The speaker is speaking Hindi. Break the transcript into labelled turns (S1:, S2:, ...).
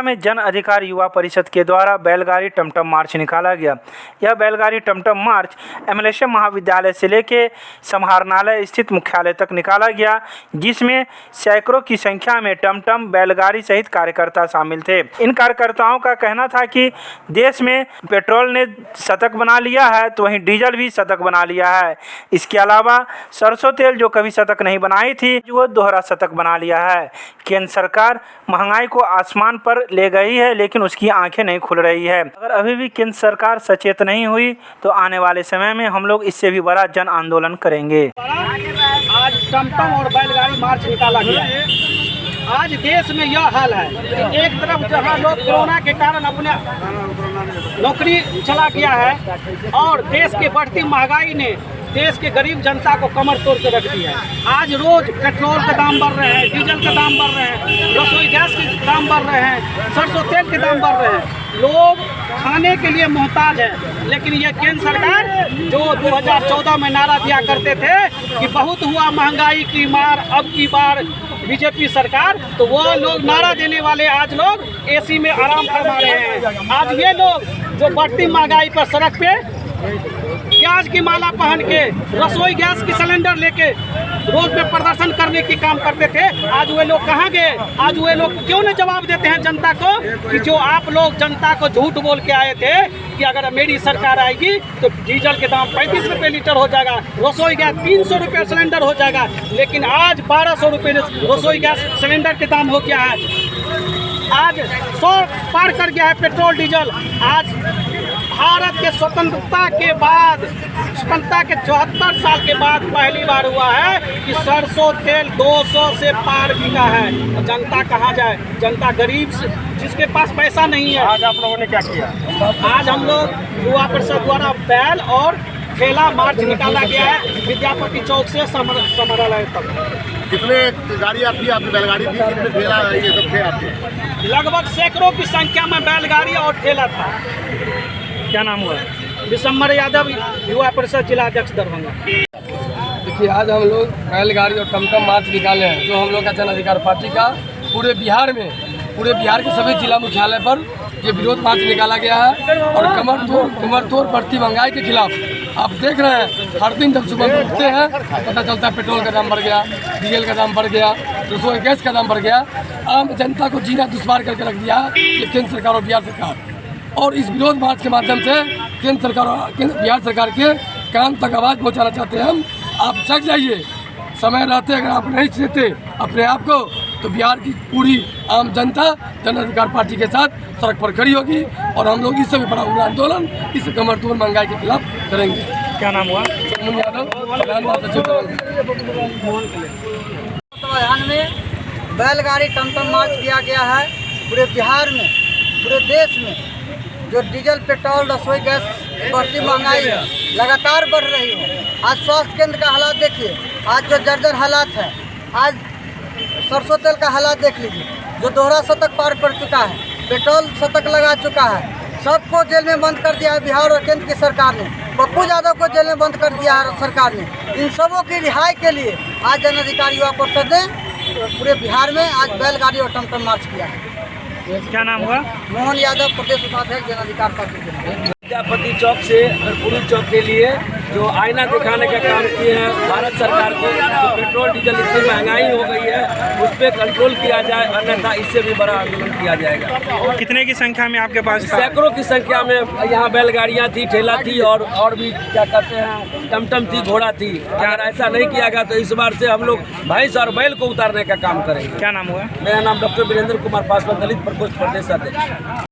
S1: में जन अधिकार युवा परिषद के द्वारा बैलगाड़ी टमटम मार्च निकाला गया। यह बैलगाड़ी टमटम मार्च MLSM महाविद्यालय से लेकर समाहरणालय स्थित मुख्यालय तक निकाला गया, जिसमें सैकड़ों की संख्या में टमटम बैलगाड़ी सहित कार्यकर्ता शामिल थे। इन कार्यकर्ताओं का कहना था कि देश में पेट्रोल ने शतक बना लिया है तो वहीं डीजल भी शतक बना लिया है। इसके अलावा सरसों तेल जो कभी शतक नहीं बनाई थी वो दोहरा शतक बना लिया है। केंद्र सरकार महंगाई को आसमान पर ले गई है, लेकिन उसकी आंखें नहीं खुल रही है। अगर अभी भी केंद्र सरकार सचेत नहीं हुई तो आने वाले समय में हम लोग इससे भी बड़ा जन आंदोलन करेंगे।
S2: आज टमटम और बैलगाड़ी मार्च निकाला गया है। आज देश में यह हाल है कि एक तरफ जहां लोग कोरोना के कारण अपने नौकरी चला गया है और देश की बढ़ती महंगाई ने देश के गरीब जनता को कमर तोड़ के रख दिया है। आज रोज पेट्रोल के दाम बढ़ रहे हैं, डीजल के दाम बढ़ रहे हैं, रसोई गैस के दाम बढ़ रहे हैं, सरसों तेल के दाम बढ़ रहे हैं। लोग खाने के लिए मोहताज है। लेकिन ये केंद्र सरकार जो 2014 में नारा दिया करते थे कि बहुत हुआ महंगाई की मार, अब की बार बीजेपी सरकार, तो वो लोग नारा देने वाले आज लोग एसी में आराम फरमा रहे हैं। आज ये लोग जो बढ़ती महंगाई पर सड़क पे प्याज की माला पहन के रसोई गैस की सिलेंडर लेके रोड पे प्रदर्शन करने की काम करते थे, आज वे लोग कहाँ गए? आज वे लोग क्यों नहीं जवाब देते हैं जनता को कि जो आप लोग जनता को झूठ बोल के आए थे कि अगर मेरी सरकार आएगी तो डीजल के दाम 35 रुपये लीटर हो जाएगा, रसोई गैस 300 रुपये सिलेंडर हो जाएगा, लेकिन आज 1200 रुपये रसोई गैस सिलेंडर के दाम हो गया है। आज 100 पार कर गया है पेट्रोल डीजल। आज भारत के स्वतंत्रता के बाद, स्वतंत्रता के 74 साल के बाद पहली बार हुआ है कि सरसों तेल 200 से पार बिका है। जनता कहाँ जाए? जनता गरीब जिसके पास पैसा नहीं है।
S3: आज आप लोगों ने क्या किया?
S2: आज हम लोग युवा परिषद द्वारा बैल और ठेला मार्च निकाला गया है विद्यापति चौक से समाहरणालय तक।
S3: कितने गाड़ियाँ थी आपकी? बैलगाड़ी थी? कितने ठेला ये सब थे आपके?
S2: लगभग सैकड़ों की संख्या में बैलगाड़ी और ठेला था।
S1: क्या नाम हुआ?
S2: विशंबर यादव, युवा परिषद जिला अध्यक्ष दरभंगा।
S4: देखिए, आज हम लोग बैलगाड़ी और टमटम मार्च निकाले हैं, जो हम लोग का जन अधिकार पार्टी का पूरे बिहार के सभी जिला मुख्यालय पर ये विरोध मार्च निकाला गया है। और कमर तोड़ बढ़ती महंगाई के खिलाफ आप देख रहे हैं, हर दिन जब सुबह उठते हैं पता चलता है पेट्रोल का दाम बढ़ गया, डीजल का दाम बढ़ गया, रसोई गैस का दाम बढ़ गया। आम जनता को जीना दुश्वार करके रख दिया ये केंद्र सरकार और बिहार सरकार। और इस विरोध मार्च के माध्यम से केंद्र सरकार बिहार सरकार के कान तक आवाज़ पहुँचाना चाहते हैं हम। आप जग जाइए, समय रहते अगर आप नहीं चेते अपने आप को तो बिहार की पूरी आम जनता जन अधिकार पार्टी के साथ सड़क पर खड़ी होगी और हम लोग इससे भी बड़ा उग्र आंदोलन इस कमर तोड़ महंगाई के खिलाफ करेंगे।
S1: क्या नाम हुआ?
S4: सोमन यादव,
S5: में बैलगाड़ी टमटम मार्च किया गया है पूरे बिहार में, पूरे देश में। जो डीजल पेट्रोल रसोई गैस बढ़ती महंगाई लगातार बढ़ रही है। आज स्वास्थ्य केंद्र का हालात देखिए, आज जो जर्जर हालात है। आज सरसों तेल का हालात देख लीजिए, जो दोहरा शतक पार कर चुका है, पेट्रोल शतक लगा चुका है। सबको जेल में बंद कर दिया है बिहार और केंद्र की सरकार ने। पप्पू यादव को जेल में बंद कर दिया है सरकार ने। इन सबों की रिहाई के लिए आज जन अधिकार युवा परिषद ने पूरे बिहार में आज बैलगाड़ी और टमटम मार्च किया है।
S1: क्या नाम हुआ?
S5: मोहन यादव, प्रदेश उपाध्यक्ष जन अधिकार पार्टी।
S2: विद्यापति चौक से कर्पूरी चौक के लिए जो आईना दिखाने का काम किए हैं भारत सरकार को, तो पेट्रोल डीजल इतनी महंगाई हो गई है उस पर कंट्रोल किया जाए, अन्यथा इससे भी बड़ा आंदोलन किया जाएगा।
S1: कितने की संख्या में आपके पास था?
S2: सैकड़ों की संख्या में यहाँ बैलगाड़ियाँ थी, ठेला थी और भी क्या कहते हैं टमटम थी, घोड़ा थी। अगर ऐसा नहीं किया गया तो इस बार से हम लोग भैंस और बैल को उतारने का काम करेंगे।
S1: क्या नाम हुआ?
S2: मेरा नाम डॉक्टर वीरेंद्र कुमार पासवान, दलित प्रकोष्ठ प्रदेश अध्यक्ष।